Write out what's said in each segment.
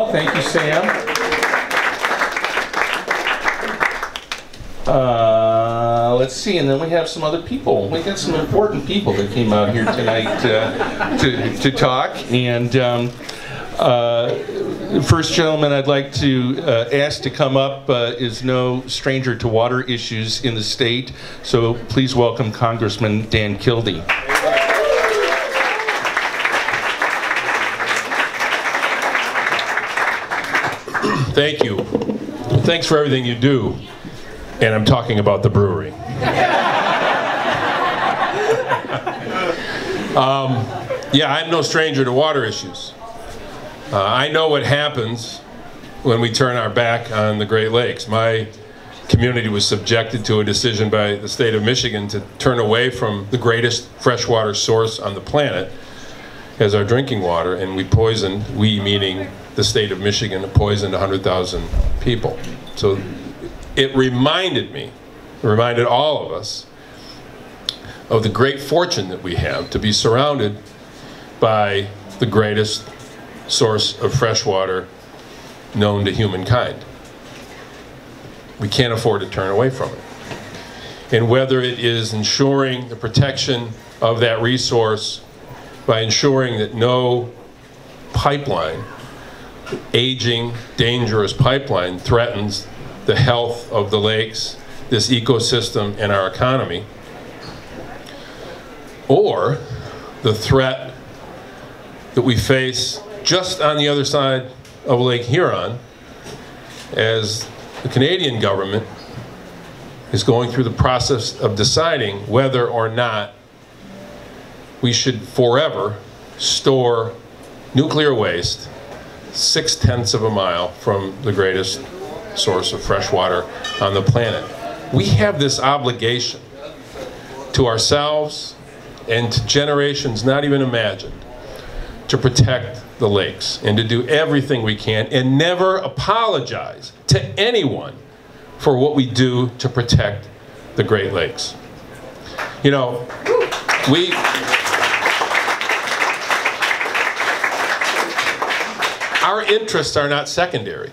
Paul. Thank you, Sam. Let's see, and then we have some other people. We got some important people that came out here tonight to talk. And the first gentleman I'd like to ask to come up is no stranger to water issues in the state. So please welcome Congressman Dan Kildee. Thank you. Thanks for everything you do. And I'm talking about the brewery. Yeah, I'm no stranger to water issues. I know what happens when we turn our back on the Great Lakes. My community was subjected to a decision by the state of Michigan to turn away from the greatest freshwater source on the planet as our drinking water, and we meaning the state of Michigan, poisoned 100,000 people. So it reminded all of us of the great fortune that we have to be surrounded by the greatest source of fresh water known to humankind. We can't afford to turn away from it. And whether it is ensuring the protection of that resource by ensuring that no pipeline, aging, dangerous pipeline, threatens the health of the lakes, this ecosystem, and our economy, or the threat that we face just on the other side of Lake Huron as the Canadian government is going through the process of deciding whether or not we should forever store nuclear waste 0.6 of a mile from the greatest source of fresh water on the planet. We have this obligation to ourselves and to generations not even imagined to protect the lakes and to do everything we can and never apologize to anyone for what we do to protect the Great Lakes. You know, our interests are not secondary.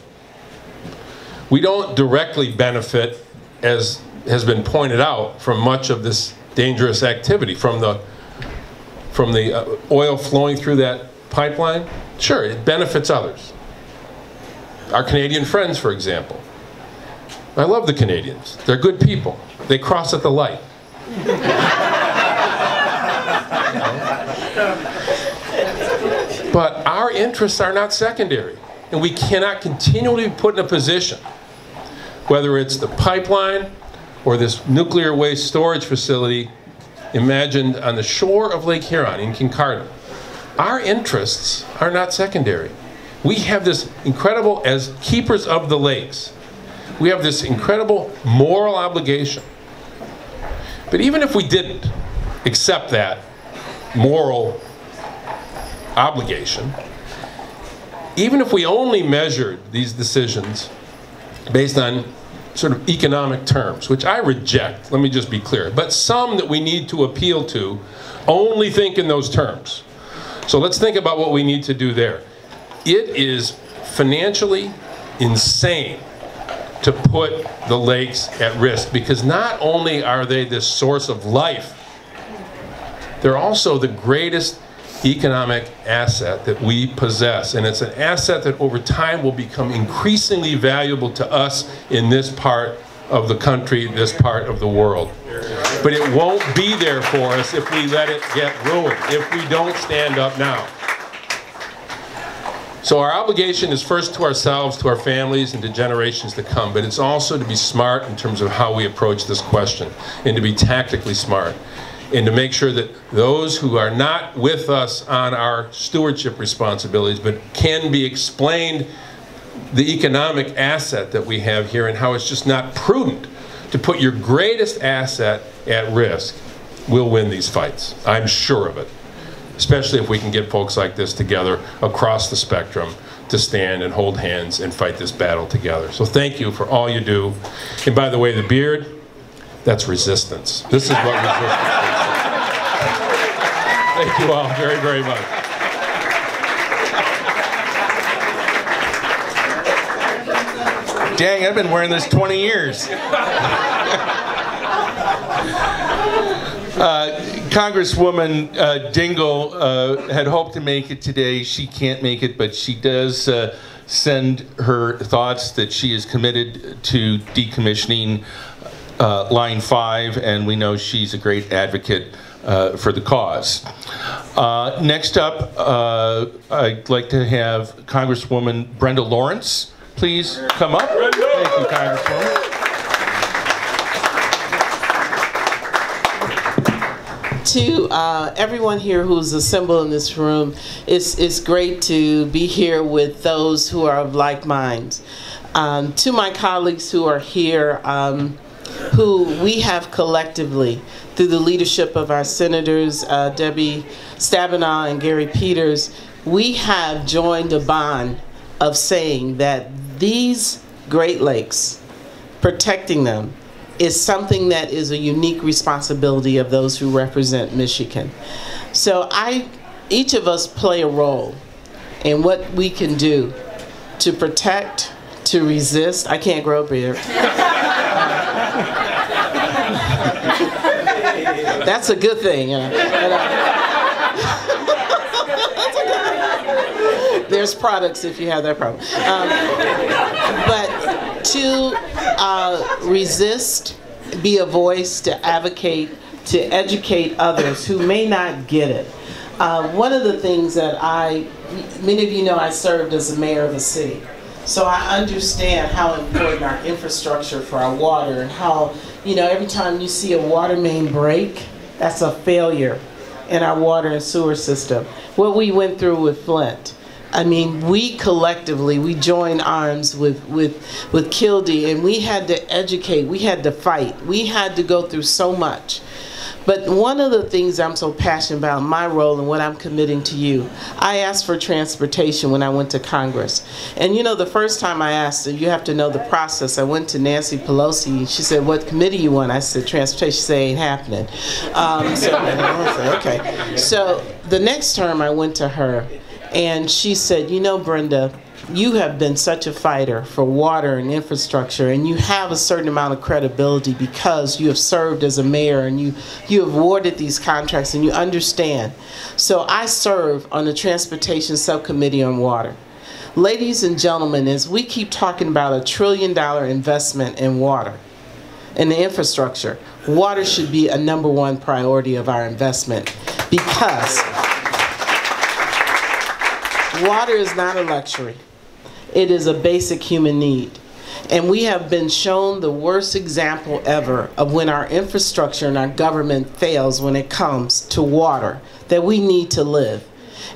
We don't directly benefit, as has been pointed out, from much of this dangerous activity, from the oil flowing through that pipeline. Sure, it benefits others. Our Canadian friends, for example. I love the Canadians. They're good people. They cross at the light. But our interests are not secondary, and we cannot continually be put in a position, whether it's the pipeline or this nuclear waste storage facility imagined on the shore of Lake Huron in Kincardine. Our interests are not secondary. We have this incredible, as keepers of the lakes, we have this incredible moral obligation. But even if we didn't accept that moral obligation, even if we only measured these decisions based on sort of economic terms, which I reject, let me just be clear, but some that we need to appeal to only think in those terms. So let's think about what we need to do there. It is financially insane to put the lakes at risk, because not only are they this source of life, they're also the greatest economic asset that we possess, and it's an asset that over time will become increasingly valuable to us in this part of the country, this part of the world. But it won't be there for us if we let it get ruined, if we don't stand up now. So our obligation is first to ourselves, to our families, and to generations to come, but it's also to be smart in terms of how we approach this question, and to be tactically smart, and to make sure that those who are not with us on our stewardship responsibilities, but can be explained the economic asset that we have here and how it's just not prudent to put your greatest asset at risk, will win these fights. I'm sure of it. Especially if we can get folks like this together across the spectrum to stand and hold hands and fight this battle together. So thank you for all you do. And by the way, the beard, that's resistance. This is what resistance is. Thank you all very, very much. Dang, I've been wearing this 20 years. Congresswoman Dingell had hoped to make it today. She can't make it, but she does send her thoughts that she is committed to decommissioning Line 5, and we know she's a great advocate for the cause. Next up, I'd like to have Congresswoman Brenda Lawrence please come up. Thank you, Congresswoman. To everyone here who's assembled in this room, it's great to be here with those who are of like minds. To my colleagues who are here, who we have collectively, through the leadership of our senators, Debbie Stabenow and Gary Peters, we have joined a bond of saying that these Great Lakes, protecting them, is something that is a unique responsibility of those who represent Michigan. So each of us play a role in what we can do to protect, to resist. I can't grow up here. That's a good thing, you know. There's products if you have that problem. But to resist, be a voice, to advocate, to educate others who may not get it. One of the things that many of you know I served as the mayor of a city. So I understand how important our infrastructure for our water and how, you know, every time you see a water main break, that's a failure in our water and sewer system. What we went through with Flint. I mean, we collectively, we joined arms with Kildee, and we had to educate, we had to fight, we had to go through so much. But one of the things I'm so passionate about, my role and what I'm committing to you, I asked for transportation when I went to Congress. And you know, the first time I asked, you have to know the process, I went to Nancy Pelosi, she said, what committee you want? I said, transportation. She said, ain't happening. So I said, okay. So the next term I went to her, and she said, you know, Brenda, you have been such a fighter for water and infrastructure, and you have a certain amount of credibility because you have served as a mayor and you have awarded these contracts and you understand. So I serve on the Transportation Subcommittee on Water. Ladies and gentlemen, as we keep talking about $1 trillion investment in water, in the infrastructure, water should be a #1 priority of our investment, because water is not a luxury. It is a basic human need. And we have been shown the worst example ever of when our infrastructure and our government fails when it comes to water, that we need to live.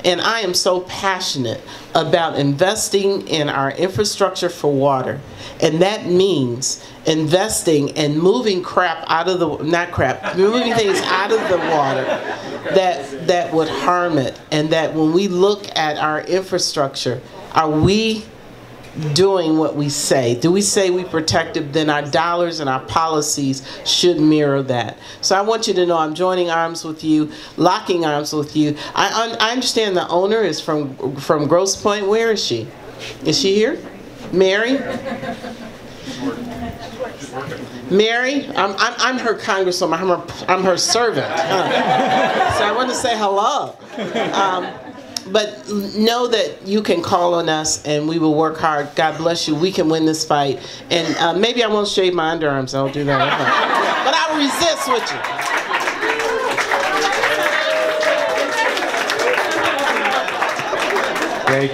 And I am so passionate about investing in our infrastructure for water. And that means investing and moving crap out of the, not crap, moving things out of the water that would harm it. And that when we look at our infrastructure, are we doing what we say? Do we say we protect it? Then our dollars and our policies should mirror that. So I want you to know I'm joining arms with you, locking arms with you. I understand the owner is from Grosse Pointe. Where is she? Is she here? Mary? Mary? I'm her congresswoman. I'm her servant. So I want to say hello. But know that you can call on us and we will work hard. God bless you. We can win this fight. And maybe I won't shave my underarms. I'll do that. But I'll resist with you.